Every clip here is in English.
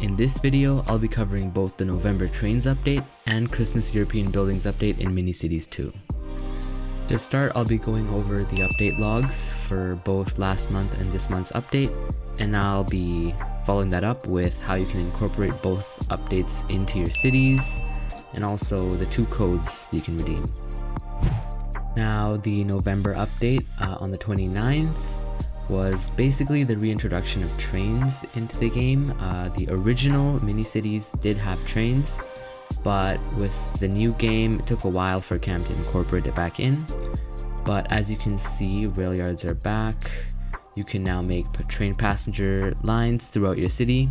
In this video, I'll be covering both the November Trains update and Christmas European Buildings update in Mini-Cities 2. To start, I'll be going over the update logs for both last month and this month's update, and I'll be following that up with how you can incorporate both updates into your cities, and also the 2 codes that you can redeem. Now, the November update on the 29th was basically the reintroduction of trains into the game. The original Mini-Cities did have trains, but with the new game, it took a while for Cam to incorporate it back in. But as you can see, rail yards are back. You can now make train passenger lines throughout your city.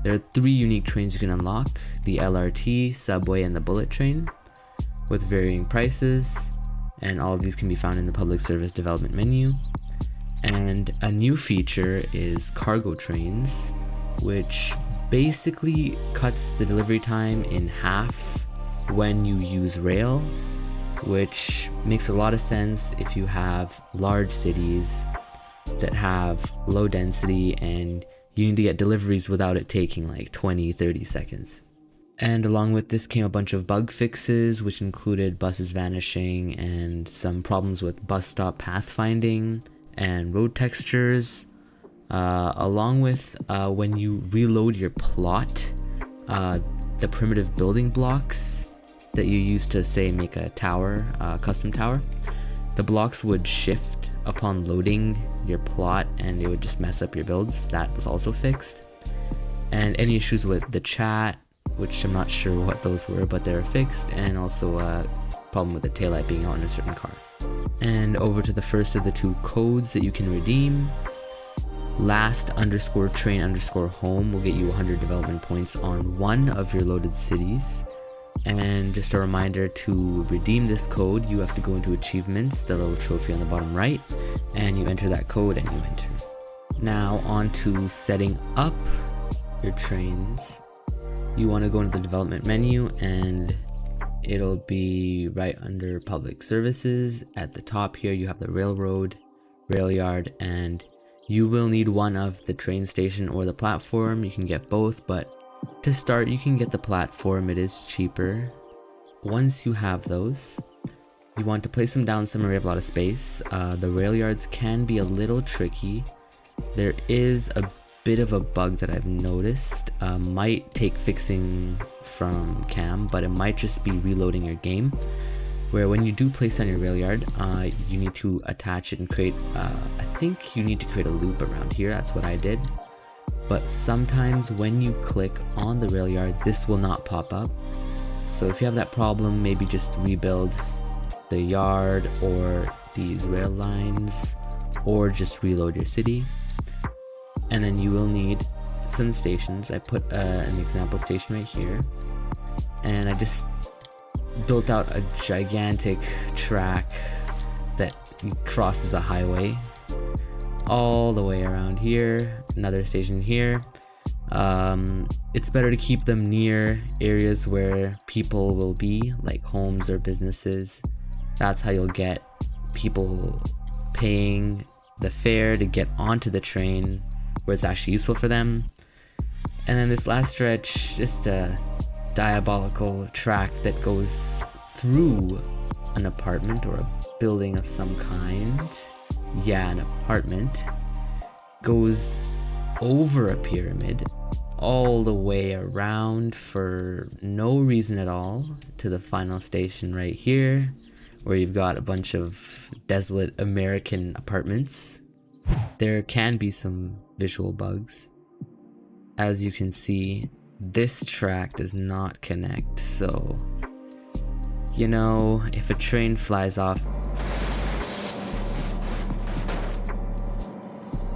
There are 3 unique trains you can unlock: the LRT, subway, and the bullet train, with varying prices, and all of these can be found in the public service development menu. And a new feature is cargo trains, which basically cuts the delivery time in half when you use rail, which makes a lot of sense if you have large cities that have low density and you need to get deliveries without it taking like 20-30 seconds. And along with this came a bunch of bug fixes, which included buses vanishing and some problems with bus stop pathfinding and road textures, along with when you reload your plot, the primitive building blocks that you use to, say, make a tower, custom tower, the blocks would shift upon loading your plot and it would just mess up your builds. That was also fixed. And any issues with the chat, which I'm not sure what those were, but they're fixed, and also a problem with the taillight being on a certain car. And over to the first of the 2 codes that you can redeem. Last_train_home will get you 100 development points on one of your loaded cities. And just a reminder, to redeem this code, you have to go into achievements, the little trophy on the bottom right, and you enter that code and you enter. Now on to setting up your trains. You want to go into the development menu, and it'll be right under public services. At the top here you have the railroad, rail yard, and you will need one of the train station or the platform. You can get both, but to start you can get the platform, it is cheaper. Once you have those, you want to place them down somewhere you have a lot of space. The rail yards can be a little tricky. There is a bit of a bug that I've noticed, might take fixing from Cam, but it might just be reloading your game, where when you do place on your rail yard, you need to attach it and create, I think you need to create a loop around here. That's what I did. But sometimes when you click on the rail yard, this will not pop up. So if you have that problem, maybe just rebuild the yard or these rail lines, or just reload your city. And then you will need some stations. I put an example station right here, and I just built out a gigantic track that crosses a highway all the way around here. Another station here. It's better to keep them near areas where people will be, like homes or businesses. That's how you'll get people paying the fare to get onto the train where it's actually useful for them. And then this last stretch, just a diabolical track that goes through an apartment or a building of some kind. Yeah, an apartment. Goes over a pyramid all the way around for no reason at all to the final station right here, where you've got a bunch of desolate American apartments. There can be some visual bugs. As you can see, this track does not connect, so you know, if a train flies off,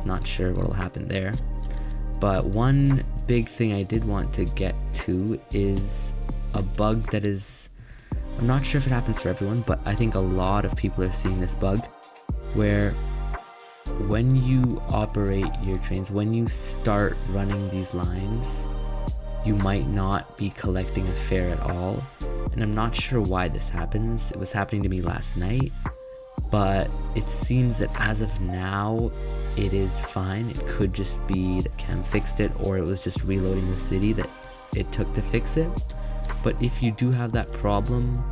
not sure what'll happen there. But one big thing I did want to get to is a bug that is, I'm not sure if it happens for everyone, but I think a lot of people are seeing this bug, where when you operate your trains, when you start running these lines, you might not be collecting a fare at all. And I'm not sure why this happens. It was happening to me last night, but it seems that as of now, it is fine. It could just be that Cam fixed it, or it was just reloading the city that it took to fix it. But if you do have that problem,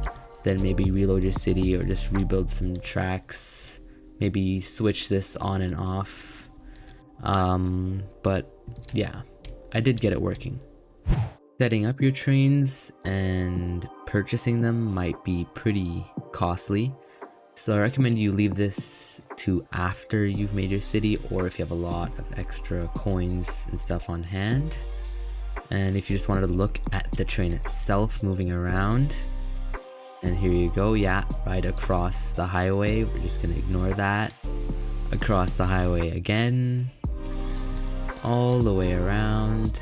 then maybe reload your city or just rebuild some tracks. Maybe switch this on and off. But yeah, I did get it working. Setting up your trains and purchasing them might be pretty costly. So I recommend you leave this to after you've made your city, or if you have a lot of extra coins and stuff on hand. And if you just wanted to look at the train itself moving around, and here you go, yeah, right across the highway. We're just gonna ignore that. Across the highway again, all the way around,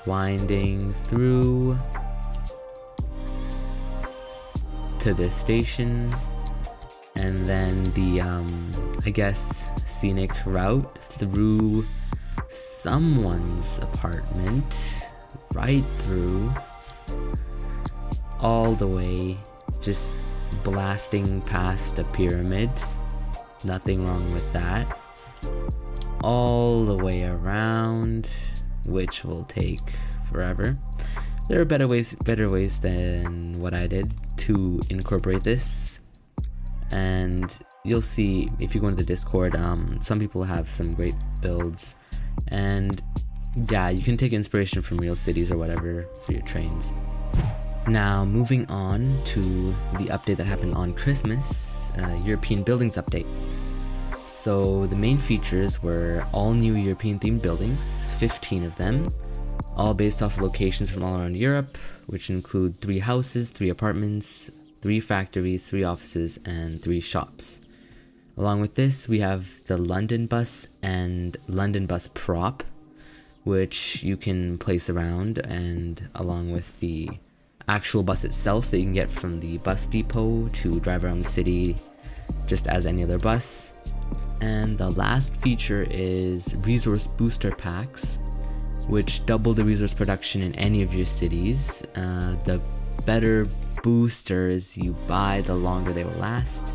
winding through to this station, and then the I guess scenic route through someone's apartment, right through, all the way, just blasting past a pyramid. Nothing wrong with that. All the way around, which will take forever. There are better ways than what I did to incorporate this, and you'll see if you go into the Discord. Some people have some great builds, and yeah, you can take inspiration from real cities or whatever for your trains. Now moving on to the update that happened on Christmas, European buildings update. So the main features were all new European themed buildings, 15 of them, all based off locations from all around Europe, which include 3 houses, 3 apartments, 3 factories, 3 offices, and 3 shops. Along with this, we have the London bus and London bus prop, which you can place around, and along with the actual bus itself that you can get from the bus depot to drive around the city just as any other bus. And the last feature is resource booster packs, which double the resource production in any of your cities. The better boosters you buy, the longer they will last.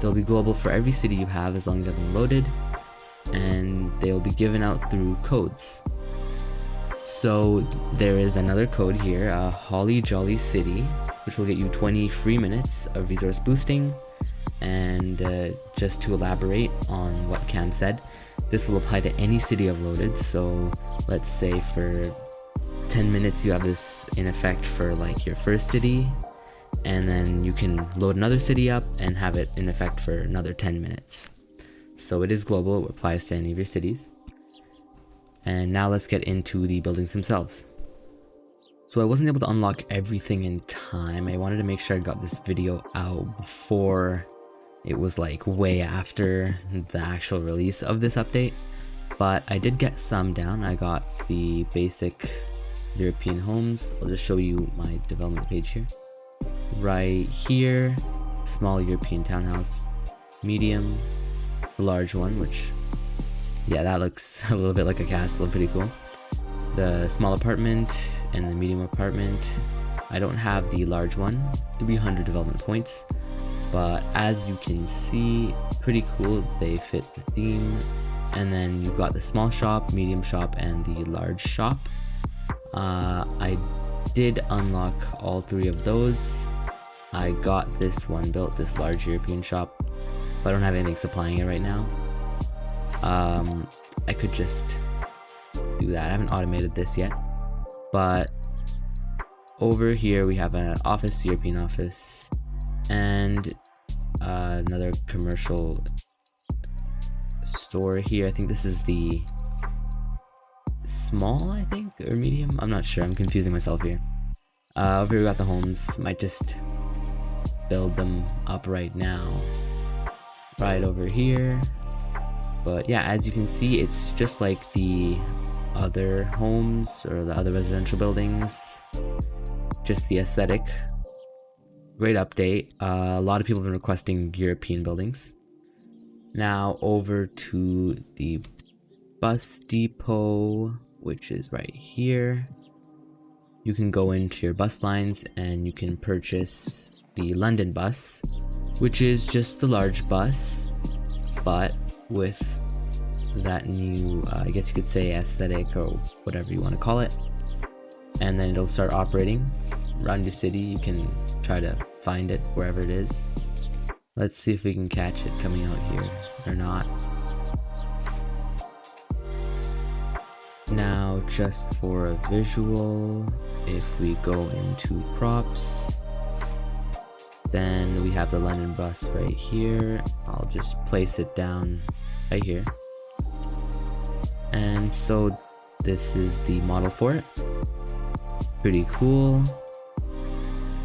They'll be global for every city you have as long as you have them loaded, and they'll be given out through codes. So there is another code here, Holly Jolly City, which will get you 20 free minutes of resource boosting. And just to elaborate on what Cam said, this will apply to any city I've loaded. So let's say for 10 minutes you have this in effect for like your first city, and then you can load another city up and have it in effect for another 10 minutes. So it is global, it applies to any of your cities. And now let's get into the buildings themselves. So I wasn't able to unlock everything in time. I wanted to make sure I got this video out before it was like way after the actual release of this update, but I did get some down. I got the basic European homes. I'll just show you my development page here. Right here, small European townhouse, medium, large one, which, yeah, that looks a little bit like a castle, pretty cool. The small apartment and the medium apartment. I don't have the large one, 300 development points, but as you can see, pretty cool, they fit the theme. And then you've got the small shop, medium shop, and the large shop. I did unlock all 3 of those. I got this one built, this large European shop, but I don't have anything supplying it right now. I could just do that. I haven't automated this yet, but over here we have an office, European office, and another commercial store here. I think this is the small, I think, or medium. I'm not sure. I'm confusing myself here. Over here we got the homes. Might just build them up right now. Right over here. But yeah, as you can see, it's just like the other homes or the other residential buildings. Just the aesthetic. Great update. A lot of people have been requesting European buildings. Now over to the bus depot, which is right here. You can go into your bus lines and you can purchase the London bus, which is just the large bus. but with that new, I guess you could say, aesthetic or whatever you want to call it, and then it'll start operating around your city. You can try to find it wherever it is. Let's see if we can catch it coming out here or not. Now, just for a visual, if we go into props, then we have the London bus right here. I'll just place it down right here. And so this is the model for it. Pretty cool.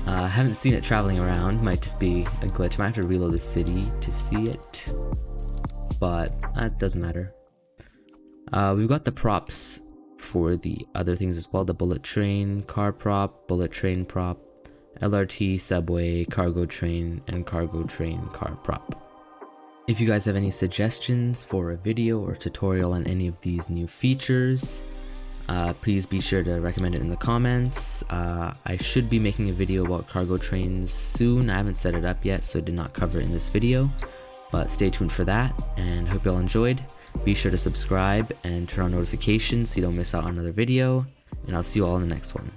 I haven't seen it traveling around, might just be a glitch. Might have to reload the city to see it, but that doesn't matter. We've got the props for the other things as well: the bullet train car prop, bullet train prop, LRT subway, cargo train, and cargo train car prop. If you guys have any suggestions for a video or tutorial on any of these new features, please be sure to recommend it in the comments. I should be making a video about cargo trains soon. I haven't set it up yet, so I did not cover it in this video, but stay tuned for that, and hope you all enjoyed. Be sure to subscribe and turn on notifications so you don't miss out on another video, and I'll see you all in the next one.